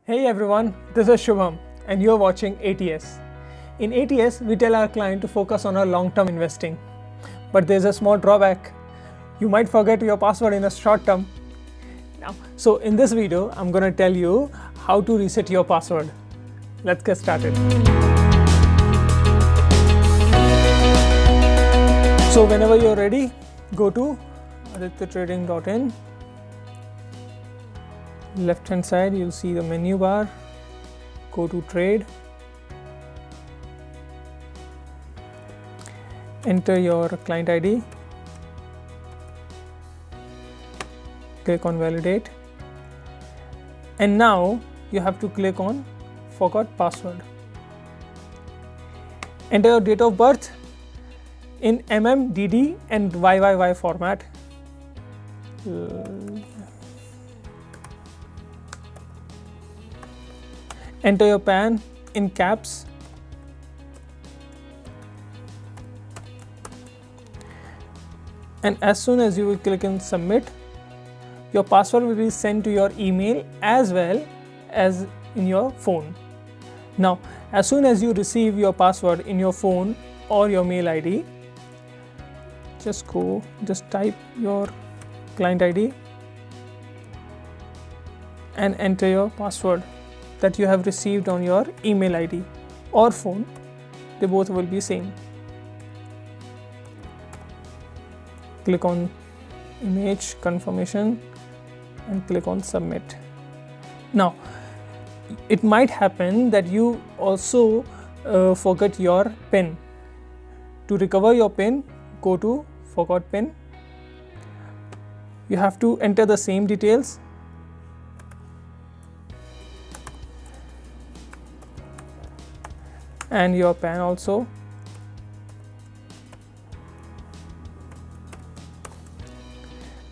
Hey everyone, this is Shubham and you're watching ATS. In ATS, we tell our client to focus on our long-term investing. But there's a small drawback. You might forget your password in a short term. So in this video, I'm going to tell you how to reset your password. Let's get started. So whenever you're ready, go to adityatrading.in. Left hand side you'll see the menu bar. Go to trade, enter your client ID, click on validate, and now you have to click on forgot password. Enter your date of birth in DD and YYY format. Enter your PAN in caps. And as soon as you will click on submit, your password will be sent to your email as well as in your phone. Now, as soon as you receive your password in your phone or your mail ID, just type your client ID and enter your password that you have received on your email ID or phone. They both will be same. Click on image confirmation and click on submit. Now, it might happen that you also forget your PIN. To recover your PIN, go to forgot PIN. You have to enter the same details. And your PAN also.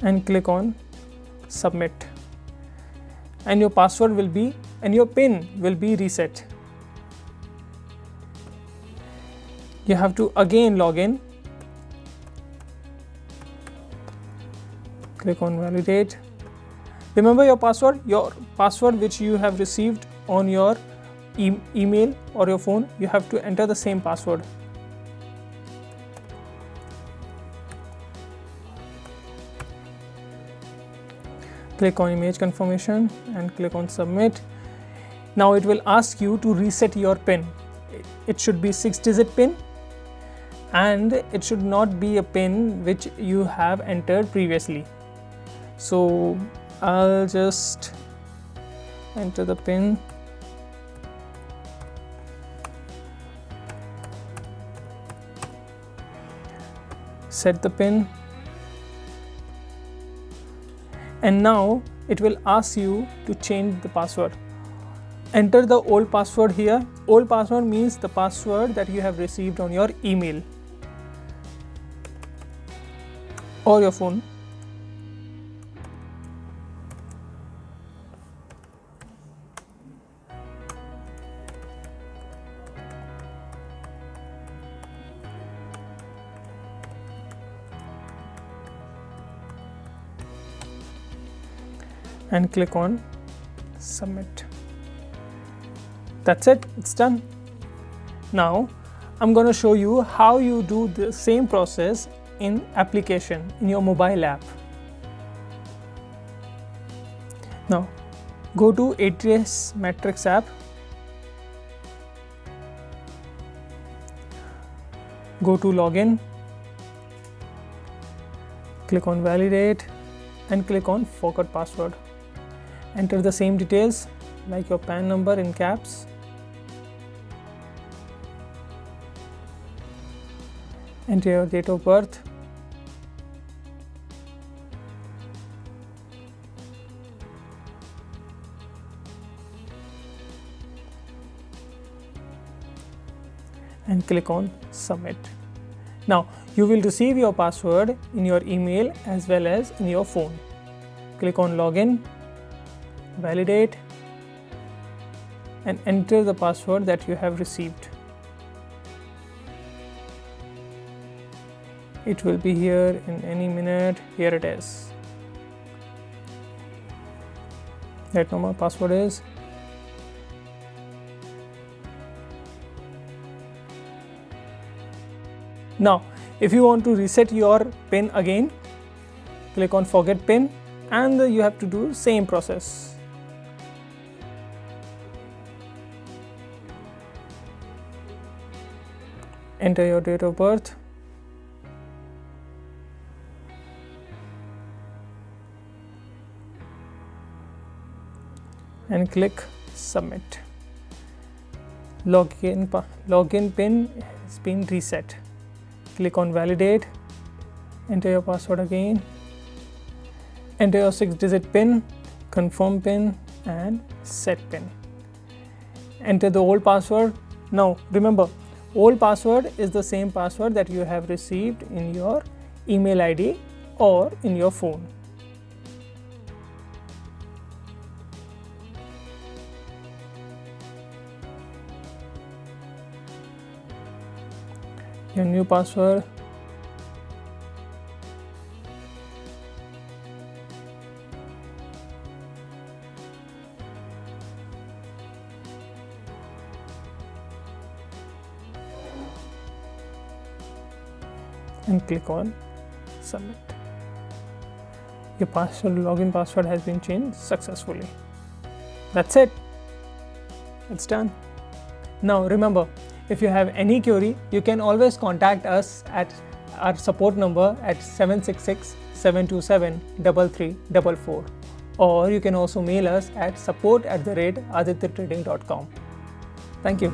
And click on submit. And your password will be and your PIN will be reset. You have to again log in. Click on validate. Remember your password which you have received on your email or your phone, you have to enter the same password. Click on image confirmation and click on submit. Now it will ask you to reset your PIN. It should be 6-digit PIN and it should not be a PIN which you have entered previously. So I'll just enter the PIN. Set the PIN, and now it will ask you to change the password. Enter the old password here. Old password means the password that you have received on your email or your phone. And click on submit. That's it, it's done. Now I'm going to show you how you do the same process in application in your mobile app. Now go to ATS Matrix app. Go to login. Click on validate and click on forgot password. Enter the same details like your PAN number in caps. Enter your date of birth. And click on submit. Now you will receive your password in your email as well as in your phone. Click on login, validate, and enter the password that you have received. It will be here in any minute. Here it is. That number password is Now, if you want to reset your PIN again, click on forget PIN and you have to do same process. Enter your date of birth. And click submit. Login PIN has been reset. Click on validate. Enter your password again. Enter your 6-digit PIN, confirm PIN and set PIN. Enter the old password. Now remember, old password is the same password that you have received in your email ID or in your phone. Your new password. And click on submit. Your login password has been changed successfully. That's it. It's done. Now remember, if you have any query, you can always contact us at our support number at 766-727-3344, or you can also mail us at support@adityaTrading.com. Thank you.